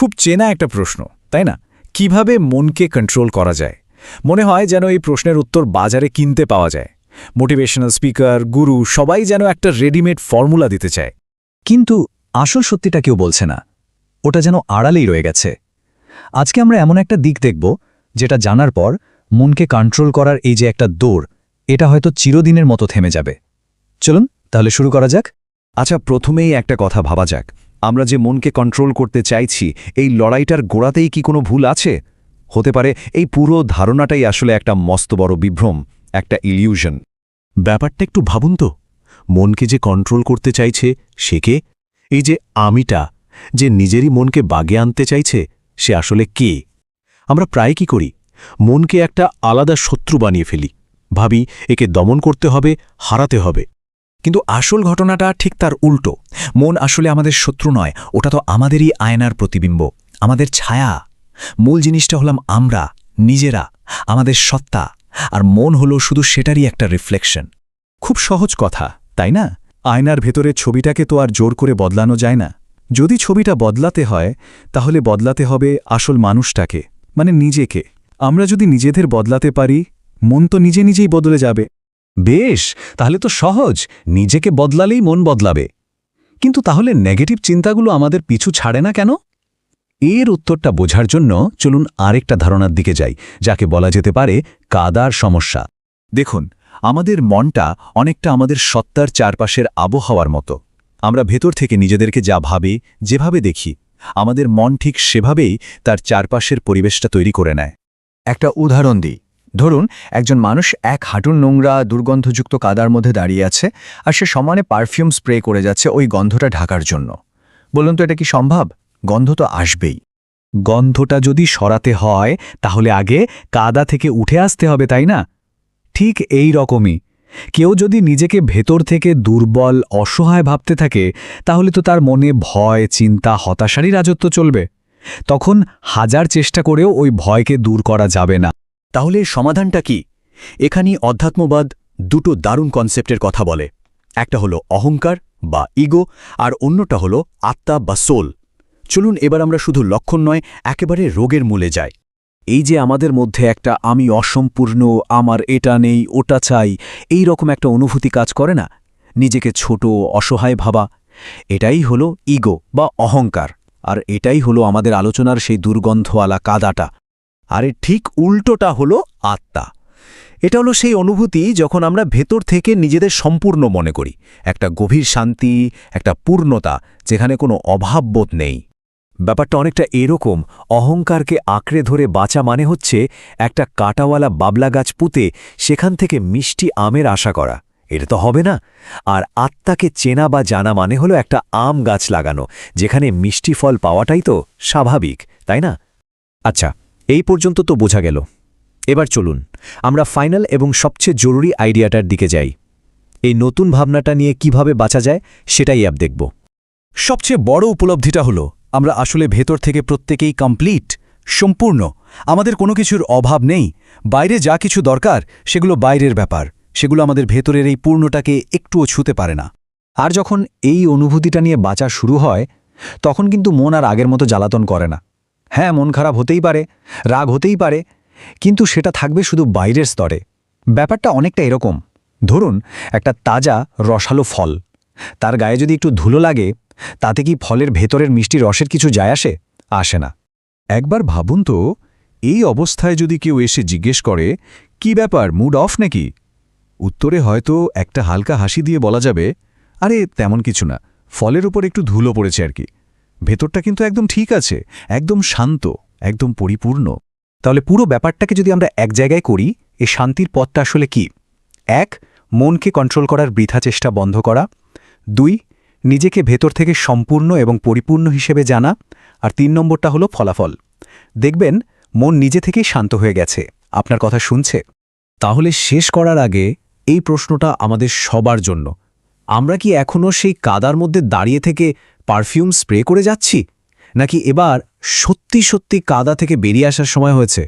খুব চেনা একটা প্রশ্ন, তাই না? কিভাবে মনকে কন্ট্রোল করা যায়? মনে হয় যেন এই প্রশ্নের উত্তর বাজারে কিনতে পাওয়া যায়। মোটিভেশনাল স্পিকার, গুরু সবাই যেন একটা রেডিমেড ফর্মুলা দিতে চায়। কিন্তু আসল সত্যিটা কেউ বলছে না, ওটা যেন আড়ালেই রয়ে গেছে। আজকে আমরা এমন একটা দিক দেখব যেটা জানার পর মনকে কন্ট্রোল করার এই যে একটা দৌড়, এটা হয়তো চিরদিনের মতো থেমে যাবে। চলুন তাহলে শুরু করা যাক। আচ্ছা, প্রথমেই একটা কথা ভাবা যাক। আমরা যে মনকে কন্ট্রোল করতে চাইছি, এই লড়াইটার গোড়াতেই কি কোনো ভুল আছে? হতে পারে এই পুরো ধারণাটাই আসলে একটা মস্ত বড় বিভ্রম, একটা ইলিউশন। ব্যাপারটা একটু ভাবুন তো, মনকে যে কন্ট্রোল করতে চাইছে সে কে? এই যে আমিটা, যে নিজেরই মনকে বাগে আনতে চাইছে, সে আসলে কে? আমরা প্রায় কি করি, মনকে একটা আলাদা শত্রু বানিয়ে ফেলি, ভাবি একে দমন করতে হবে, হারাতে হবে। কিন্তু আসল ঘটনাটা ঠিক তার উল্টো। মন আসলে আমাদের শত্রু নয়, ওটা তো আমাদেরই আয়নার প্রতিবিম্ব, আমাদের ছায়া। মূল জিনিসটা হলাম আমরা নিজেরা, আমাদের সত্তা। আর মন হলো শুধু সেটারই একটা রিফ্লেকশন। খুব সহজ কথা, তাই না? আয়নার ভেতরের ছবিটাকে তো আর জোর করে বদলানো যায় না। যদি ছবিটা বদলাতে হয়, তাহলে বদলাতে হবে আসল মানুষটাকে, মানে নিজেকে। আমরা যদি নিজেদের বদলাতে পারি, মন তো নিজে নিজেই বদলে যাবে। বেশ, তাহলে তো সহজ, নিজেকে বদলালেই মন বদলাবে। কিন্তু তাহলে নেগেটিভ চিন্তাগুলো আমাদের পিছু ছাড়ে না কেন? এর উত্তরটা বোঝার জন্য চলুন আরেকটা ধারণার দিকে যাই, যাকে বলা যেতে পারে কাদার সমস্যা। দেখুন, আমাদের মনটা অনেকটা আমাদের সত্তার চারপাশের আবহাওয়ার মতো। আমরা ভেতর থেকে নিজেদেরকে যা ভাবি, যেভাবে দেখি, আমাদের মন ঠিক সেভাবেই তার চারপাশের পরিবেশটা তৈরি করে নেয়। একটা উদাহরণ দিই। ধরুন একজন মানুষ এক হাঁটুর নোংরা দুর্গন্ধযুক্ত কাদার মধ্যে দাঁড়িয়ে আছে, আর সে সমানে পারফিউম স্প্রে করে যাচ্ছে ওই গন্ধটা ঢাকার জন্য। বলুন তো এটা কি সম্ভব? গন্ধ তো আসবেই। গন্ধটা যদি সরাতে হয়, তাহলে আগে কাদা থেকে উঠে আসতে হবে, তাই না? ঠিক এই রকমই কেউ যদি নিজেকে ভেতর থেকে দুর্বল, অসহায় ভাবতে থাকে, তাহলে তো তার মনে ভয়, চিন্তা, হতাশারই রাজত্ব চলবে। তখন হাজার চেষ্টা করেও ওই ভয়কে দূর করা যাবে না। তাহলে সমাধানটা কি? এখানেই অধ্যাত্মবাদ দুটো দারুণ কনসেপ্টের কথা বলে। একটা হলো অহংকার বা ইগো, আর অন্যটা হলো আত্মা বা সোল। চলুন এবার আমরা শুধু লক্ষণ নয়, একেবারে রোগের মূলে যাই। এই যে আমাদের মধ্যে একটা আমি অসম্পূর্ণ, আমার এটা নেই, ওটা চাই, এই রকম একটা অনুভূতি কাজ করে না? নিজেকে ছোট, অসহায় ভাবা, এটাই হলো ইগো বা অহংকার। আর এটাই হলো আমাদের আলোচনার সেই দুর্গন্ধওয়ালা কাদাটা। আর ঠিক উল্টোটা হলো আত্মা। এটা হলো সেই অনুভূতি যখন আমরা ভেতর থেকে নিজেদের সম্পূর্ণ মনে করি, একটা গভীর শান্তি, একটা পূর্ণতা, যেখানে কোনো অভাববোধ নেই। ব্যাপারটা অনেকটা এরকম, অহংকারকে আঁকড়ে ধরে বাঁচা মানে হচ্ছে একটা কাঁটাওয়ালা বাবলা গাছ পুঁতে সেখান থেকে মিষ্টি আমের আশা করা। এটা তো হবে না। আর আত্মাকে চেনা বা জানা মানে হলো একটা আম গাছ লাগানো, যেখানে মিষ্টি ফল পাওয়াটাই তো স্বাভাবিক, তাই না? আচ্ছা, এই পর্যন্ত তো বোঝা গেল। এবার চলুন আমরা ফাইনাল এবং সবচেয়ে জরুরি আইডিয়াটার দিকে যাই। এই নতুন ভাবনাটা নিয়ে কিভাবে বাঁচা যায় সেটাই আপ দেখব। সবচেয়ে বড় উপলব্ধিটা হলো আমরা আসলে ভেতর থেকে প্রত্যেকেই কমপ্লিট, সম্পূর্ণ। আমাদের কোনো কিছুর অভাব নেই। বাইরে যা কিছু দরকার সেগুলো বাইরের ব্যাপার, সেগুলো আমাদের ভেতরের এই পূর্ণটাকে একটুও ছুঁতে পারে না। আর যখন এই অনুভূতিটা নিয়ে বাঁচা শুরু হয়, তখন কিন্তু মন আর আগের মতো জ্বালাতন করে না। হ্যাঁ, মন খারাপ হতেই পারে, রাগ হতেই পারে, কিন্তু সেটা থাকবে শুধু বাইরের স্তরে। ব্যাপারটা অনেকটা এরকম, ধরুন একটা তাজা রসালো ফল, তার গায়ে যদি একটু ধুলো লাগে, তাতে কি ফলের ভেতরের মিষ্টি রসের কিছু যায় আসে? আসে না। একবার ভাবুন তো, এই অবস্থায় যদি কেউ এসে জিজ্ঞেস করে, কি ব্যাপার, মুড অফ নাকি? উত্তরে হয়তো একটা হালকা হাসি দিয়ে বলা যাবে, আরে তেমন কিছু না, ফলের উপর একটু ধুলো পড়েছে আর কি। ভেতরটা কিন্তু একদম ঠিক আছে, একদম শান্ত, একদম পরিপূর্ণ। তাহলে পুরো ব্যাপারটাকে যদি আমরা এক জায়গায় করি, এই শান্তির পথটা আসলে কি? 1. মনকে কন্ট্রোল করার বৃথা চেষ্টা বন্ধ করা। 2. নিজেকে ভেতর থেকে সম্পূর্ণ এবং পরিপূর্ণ হিসেবে জানা। আর 3 নম্বরটা হলো ফলাফল। দেখবেন মন নিজে থেকেই শান্ত হয়ে গেছে, আপনার কথা শুনছে। তাহলে শেষ করার আগে এই প্রশ্নটা আমাদের সবার জন্য, আমরা কি এখনও সেই কাদার মধ্যে দাঁড়িয়ে থেকে পারফিউম স্প্রে করে যাচ্ছি, নাকি এবার সত্যি সত্যি কাদা থেকে বেরিয়ে আসার সময় হয়েছে?